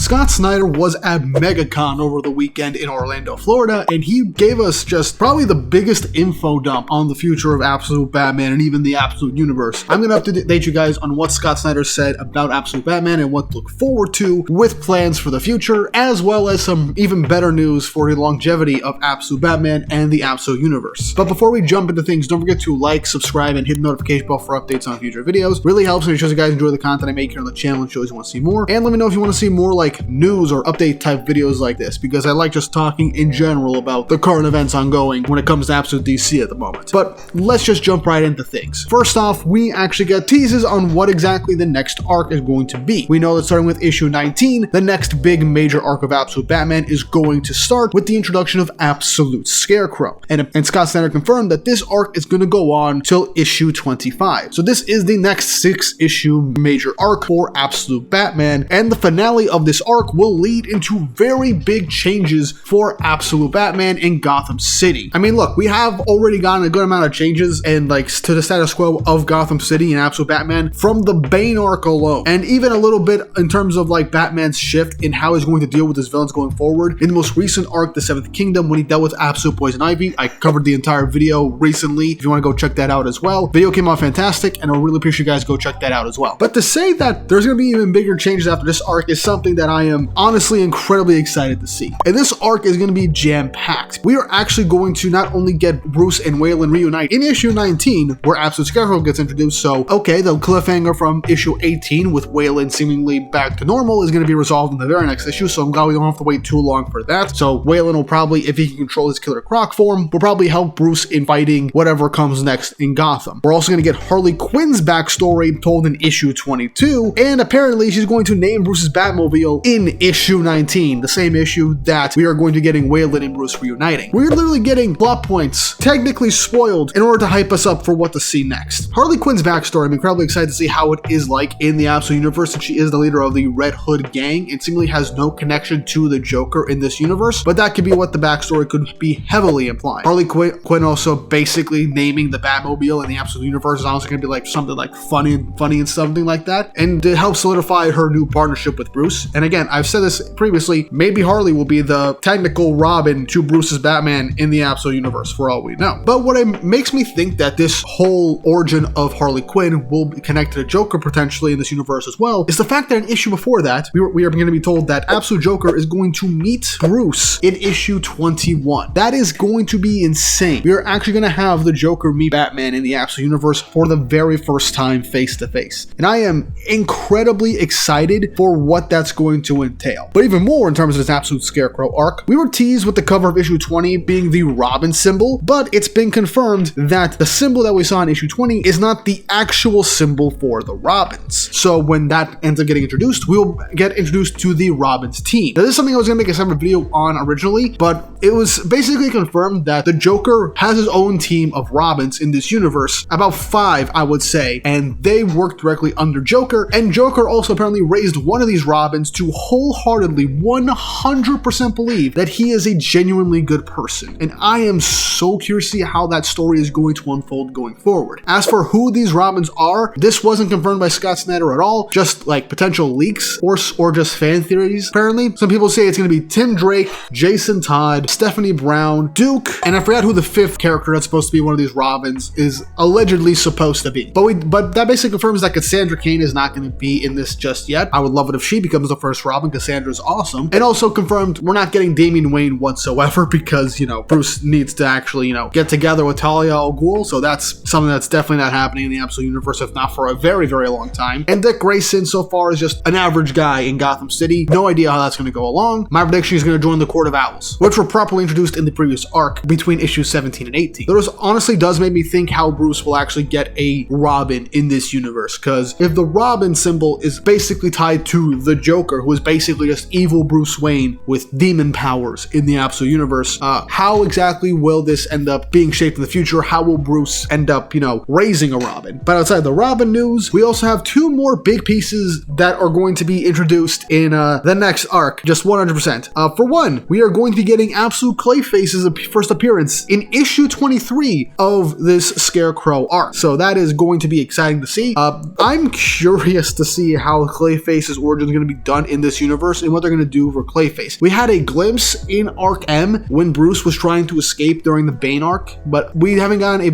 Scott Snyder was at MegaCon over the weekend in Orlando, Florida, and he gave us just probably the biggest info dump on the future of Absolute Batman and even the Absolute Universe. I'm going to update you guys on what Scott Snyder said about Absolute Batman and what to look forward to with plans for the future, as well as some even better news for the longevity of Absolute Batman and the Absolute Universe. But before we jump into things, don't forget to like, subscribe, and hit the notification bell for updates on future videos. Really helps and it shows you guys enjoy the content I make here on the channel and shows you want to see more. And let me know if you want to see more like news or update type videos like this, because I like just talking in general about the current events ongoing when it comes to Absolute DC at the moment. But let's just jump right into things. First off, we actually get teases on what exactly the next arc is going to be. We know that starting with issue 19, the next big major arc of Absolute Batman is going to start with the introduction of Absolute Scarecrow. And Scott Snyder confirmed that this arc is going to go on till issue 25. So this is the next 6-issue major arc for Absolute Batman, and the finale of this arc will lead into very big changes for Absolute Batman in Gotham City. I mean, look, we have already gotten a good amount of changes and like to the status quo of Gotham City and Absolute Batman from the Bane arc alone, and even a little bit in terms of like Batman's shift in how he's going to deal with his villains going forward. In the most recent arc, The Seventh Kingdom, when he dealt with Absolute Poison Ivy, I covered the entire video recently. If you want to go check that out as well, video came out fantastic, and I really appreciate you guys go check that out as well. But to say that there's going to be even bigger changes after this arc is something that I am honestly incredibly excited to see. And this arc is going to be jam-packed. We are actually going to not only get Bruce and Wayland reunite in issue 19, where Absolute Scarecrow gets introduced, so okay, the cliffhanger from issue 18 with Wayland seemingly back to normal is going to be resolved in the very next issue, so I'm glad we don't have to wait too long for that. So Wayland will probably, if he can control his Killer Croc form, will probably help Bruce in fighting whatever comes next in Gotham. We're also going to get Harley Quinn's backstory told in issue 22, and apparently she's going to name Bruce's Batmobile in issue 19, the same issue that we are going to getting Wayland and Bruce reuniting. We're literally getting plot points technically spoiled in order to hype us up for what to see next. Harley Quinn's backstory, I'm incredibly excited to see how it is like in the Absolute Universe, since she is the leader of the Red Hood gang and seemingly has no connection to the Joker in this universe, but that could be what the backstory could be heavily implying. Harley Quinn also basically naming the Batmobile in the Absolute Universe is honestly going to be like something like funny and something like that, and to help solidify her new partnership with Bruce. And again, I've said this previously, maybe Harley will be the technical Robin to Bruce's Batman in the Absolute Universe for all we know. But what makes me think that this whole origin of Harley Quinn will be connected to Joker potentially in this universe as well is the fact that in issue before that, we are going to be told that Absolute Joker is going to meet Bruce in issue 21. That is going to be insane. We are actually going to have the Joker meet Batman in the Absolute Universe for the very first time face to face. And I am incredibly excited for what that's going to entail. But even more in terms of this Absolute Scarecrow arc, we were teased with the cover of issue 20 being the Robin symbol, but it's been confirmed that the symbol that we saw in issue 20 is not the actual symbol for the Robins. So when that ends up getting introduced, we'll get introduced to the Robins team. Now, this is something I was going to make a separate video on originally, but it was basically confirmed that the Joker has his own team of Robins in this universe, about 5, I would say, and they work directly under Joker, and Joker also apparently raised one of these Robins to wholeheartedly 100% believe that he is a genuinely good person. And I am so curious to see how that story is going to unfold going forward. As for who these Robins are, this wasn't confirmed by Scott Snyder at all, just like potential leaks or just fan theories. Apparently, some people say it's going to be Tim Drake, Jason Todd, Stephanie Brown, Duke, and I forgot who the 5th character that's supposed to be one of these Robins is allegedly supposed to be. But that basically confirms that Cassandra Cain is not going to be in this just yet. I would love it if she becomes the first Robin. Cassandra's awesome. And also confirmed we're not getting Damian Wayne whatsoever because, you know, Bruce needs to actually, you know, get together with Talia al Ghul. So that's something that's definitely not happening in the Absolute Universe, if not for a very, very long time. And Dick Grayson so far is just an average guy in Gotham City. No idea how that's going to go along. My prediction is going to join the Court of Owls, which were properly introduced in the previous arc between issues 17 and 18. Those honestly does make me think how Bruce will actually get a Robin in this universe, because if the Robin symbol is basically tied to the Joker, who is basically just evil Bruce Wayne with demon powers in the Absolute Universe, how exactly will this end up being shaped in the future? How will Bruce end up, you know, raising a Robin? But outside the Robin news, we also have 2 more big pieces that are going to be introduced in the next arc, just 100%. For one, we are going to be getting Absolute Clayface's first appearance in issue 23 of this Scarecrow arc. So that is going to be exciting to see. I'm curious to see how Clayface's origin is going to be done in this universe and what they're going to do for Clayface. We had a glimpse in Arc M when Bruce was trying to escape during the Bane arc, but we haven't gotten a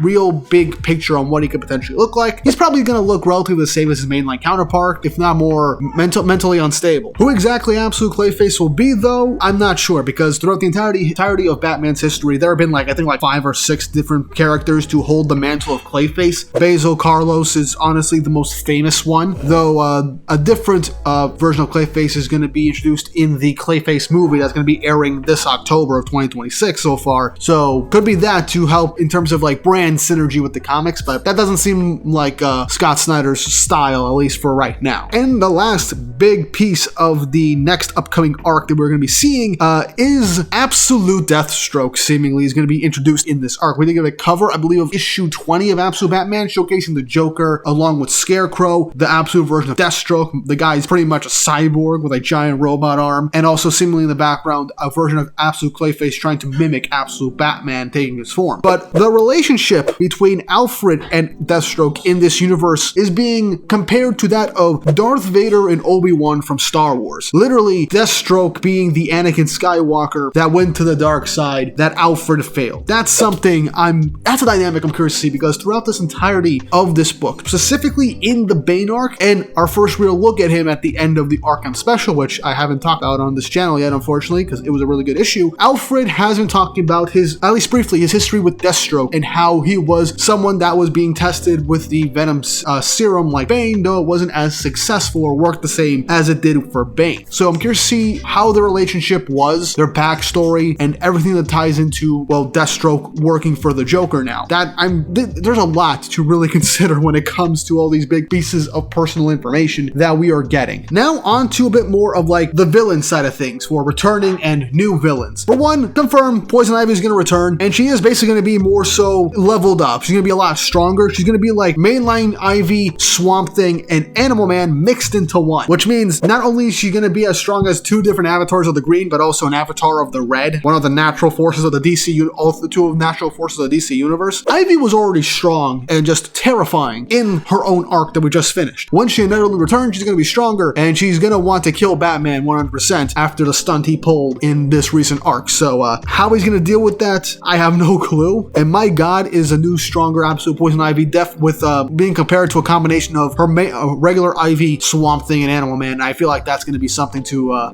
real big picture on what he could potentially look like. He's probably going to look relatively the same as his mainline counterpart, if not more mentally unstable. Who exactly Absolute Clayface will be, though, I'm not sure, because throughout the entirety of Batman's history, there have been I think 5 or 6 different characters to hold the mantle of Clayface. Bezo Carlos is honestly the most famous one, though a different version of Clayface is going to be introduced in the Clayface movie that's going to be airing this October of 2026 so far. So could be that to help in terms of brand synergy with the comics, but that doesn't seem like Scott Snyder's style, at least for right now. And the last big piece of the next upcoming arc that we're going to be seeing is Absolute Deathstroke. Seemingly is going to be introduced in this arc. We did get a cover, I believe, of issue 20 of Absolute Batman, showcasing the Joker along with Scarecrow, the Absolute version of Deathstroke. The guy is pretty much a cyborg with a giant robot arm, and also seemingly in the background a version of Absolute Clayface trying to mimic Absolute Batman taking his form. But the relationship between Alfred and Deathstroke in this universe is being compared to that of Darth Vader and Obi-Wan from Star Wars. Literally, Deathstroke being the Anakin Skywalker that went to the dark side that Alfred failed. That's a dynamic I'm curious to see, because throughout this entirety of this book, specifically in the Bane arc, and our first real look at him at the end of the Arkham Special, which I haven't talked about on this channel yet, unfortunately, because it was a really good issue, Alfred has been talking about at least briefly, his history with Deathstroke and how he was someone that was being tested with the Venom serum like Bane, though it wasn't as successful or worked the same as it did for Bane. So I'm curious to see how the relationship was, their backstory, and everything that ties into, Deathstroke working for the Joker now. There's a lot to really consider when it comes to all these big pieces of personal information that we are getting. Now on to a bit more of the villain side of things for returning and new villains. For one, confirmed Poison Ivy is going to return, and she is basically going to be more so leveled up. She's going to be a lot stronger. She's going to be like mainline Ivy, Swamp Thing, and Animal Man mixed into one, which means not only is she going to be as strong as 2 different avatars of the green, but also an avatar of the red, one of the natural forces of the DC, all the 2 natural forces of the DC universe. Ivy was already strong and just terrifying in her own arc that we just finished. Once she inevitably returns, she's going to be stronger, and she's going to want to kill Batman 100% after the stunt he pulled in this recent arc. So how he's going to deal with that, I have no clue. And my god, is a new stronger Absolute Poison Ivy with being compared to a combination of her regular Ivy, Swamp Thing, and Animal Man. I feel like that's going to be something to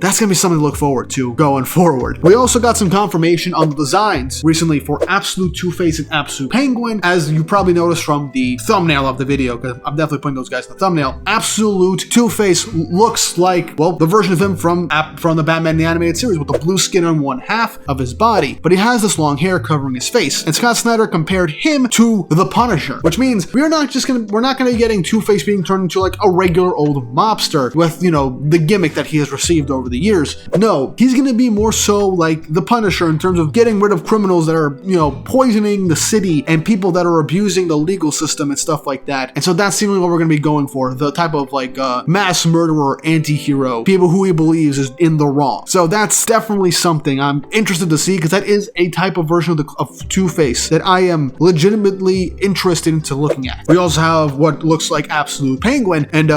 look forward to going forward. We also got some confirmation on the designs recently for Absolute Two-Face and Absolute Penguin. As you probably noticed from the thumbnail of the video, because I'm definitely putting those guys in the thumbnail, Absolute Two-Face looks like, the version of him from the Batman the Animated Series, with the blue skin on one half of his body, but he has this long hair covering his face. And Scott Snyder compared him to the Punisher, which means we're not going to be getting Two-Face being turned into a regular old mobster with, the gimmick that he has received over the years. No, he's going to be more so like the Punisher in terms of getting rid of criminals that are, poisoning the city and people that are abusing the legal system and stuff like that. And so that's seemingly what we're going to be going for, the type of mass murderer anti-hero, people who he believes is in the wrong. So that's definitely something I'm interested to see, because that is a type of version of Two-Face that I am legitimately interested into looking at. We also have what looks like Absolute Penguin, and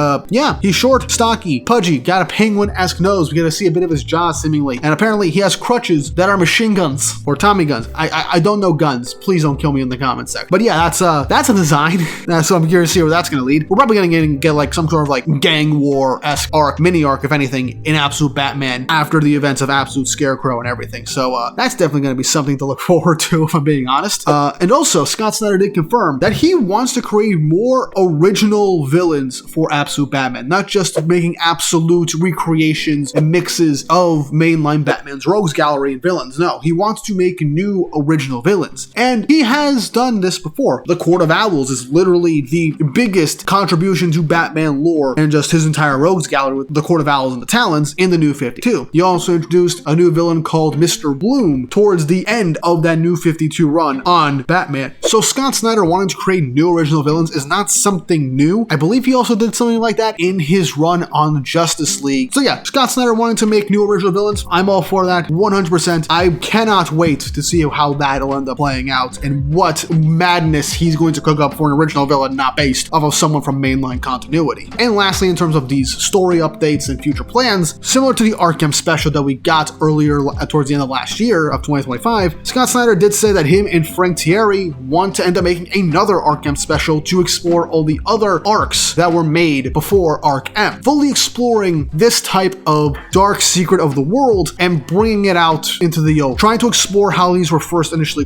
he's short, stocky, pudgy, got a penguin-esque nose. We get to see a bit of his jaw seemingly, and apparently he has crutches that are machine guns or Tommy guns. I don't know guns. Please don't kill me in the comments section. But yeah, that's a design. So I'm curious to see where that's going to lead. We're probably going to get some sort of gang war-esque arc, mini arc, if anything, in Absolute Batman after the events of Absolute Scarecrow and everything. So that's definitely going to be something to look forward to, if I'm being honest. And also, Scott Snyder did confirm that he wants to create more original villains for Absolute Batman, not just making absolute recreations and mixes of mainline Batman's rogues gallery and villains. No, he wants to make new original villains. And he has done this before. The Court of Owls is literally the biggest contribution to Batman lore and just his entire rogues gallery, with the Court of Owls and the Talons in the New 52. He also introduced a new villain called Mr. Bloom towards the end of that New 52 run on Batman. So Scott Snyder wanting to create new original villains is not something new. I believe he also did something like that in his run on Justice League. So yeah, Scott Snyder wanting to make new original villains, I'm all for that 100%. I cannot wait to see how that'll end up playing out and what madness he's going to cook up for an original villain not based off of someone from mainline continuity. And lastly, in terms of these story updates, updates and future plans, similar to the Arkham Special that we got earlier towards the end of last year of 2025, Scott Snyder did say that him and Frank Thierry want to end up making another Arkham Special to explore all the other arcs that were made before Arc M, fully exploring this type of dark secret of the world and bringing it out into the open, trying to explore how these things were first initially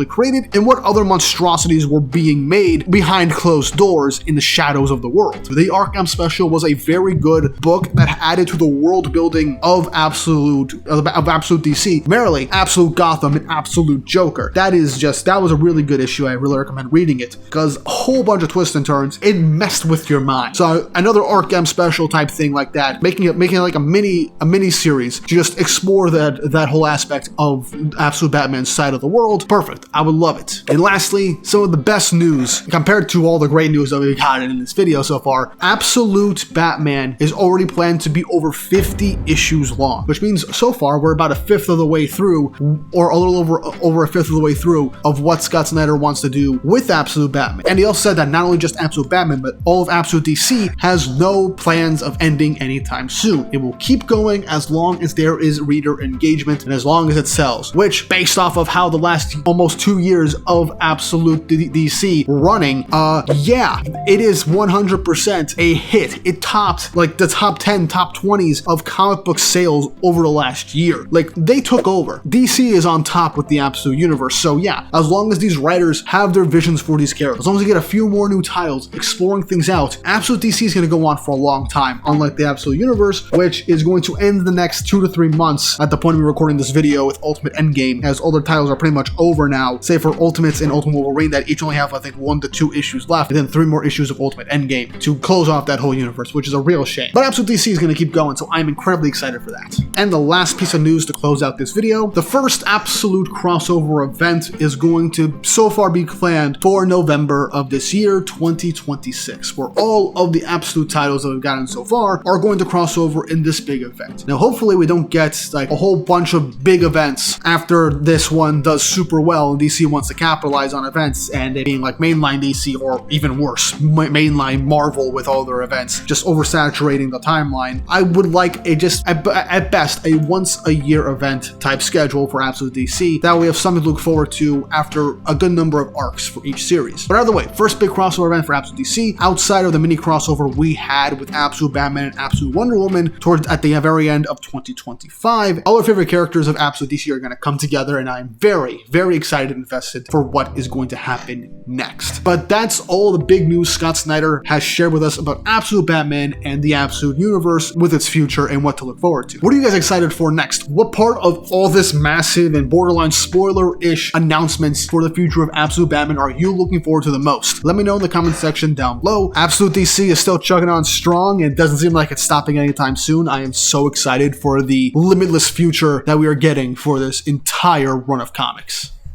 created and what other monstrosities were being made behind closed doors in the shadows of the world. The Arkham Special was a very good book that added to the world building of Absolute DC, merely Absolute Gotham and Absolute Joker. That was a really good issue. I really recommend reading it because a whole bunch of twists and turns. It messed with your mind. So another Arkham Special type thing like that, making it like a mini series to just explore that whole aspect of Absolute Batman's side of the world. Perfect. I would love it. And lastly, some of the best news compared to all the great news that we've gotten in this video so far. Absolute Batman is already planned to be over 50 issues long, which means so far we're about a fifth of the way through, or a little over a fifth of the way through of what Scott Snyder wants to do with Absolute Batman. And he also said that not only just Absolute Batman, but all of Absolute DC has no plans of ending anytime soon. It will keep going as long as there is reader engagement and as long as it sells, which based off of how the last almost 2 years of Absolute DC running, yeah, it is 100% a hit. It topped like the top 10, top 20s of comic book sales over the last year. Like, they took over. DC is on top with the Absolute Universe. So yeah, as long as these writers have their visions for these characters, as long as we get a few more new titles exploring things out, Absolute DC is going to go on for a long time, unlike the Absolute Universe, which is going to end the next 2 to 3 months at the point we're recording this video with Ultimate Endgame, as all their titles are pretty much over now, save for Ultimates and Ultimate Wolverine that each only have, I think, 1 to 2 issues left, and then 3 more issues of Ultimate Endgame to close off that whole universe, which is a real shame. But Absolute DC is going to keep going, so I'm incredibly excited for that. And the last piece of news to close out this video, the first Absolute crossover event is going to so far be planned for November of this year, 2026, where all of the Absolute titles that we've gotten so far are going to cross over in this big event. Now, hopefully we don't get like a whole bunch of big events after this one does super well and DC wants to capitalize on events and it being like mainline DC, or even worse, mainline Marvel with all their events, just oversaturating the timeline. I would like a just at best a once a year event type schedule for Absolute DC. That way we have something to look forward to after a good number of arcs for each series. But either way, first big crossover event for Absolute DC outside of the mini crossover we had with Absolute Batman and Absolute Wonder Woman towards at the very end of 2025. All our favorite characters of Absolute DC are going to come together, and I'm very, very excited and invested for what is going to happen next. But that's all the big news Scott Snyder has shared with us about Absolute Batman and the Absolute Universe with its future and what to look forward to. What are you guys excited for next? What part of all this massive and borderline spoiler-ish announcements for the future of Absolute Batman are you looking forward to the most? Let me know in the comment section down below. Absolute DC is still chugging on strong and it doesn't seem like it's stopping anytime soon. I am so excited for the limitless future that we are getting for this entire run of comics.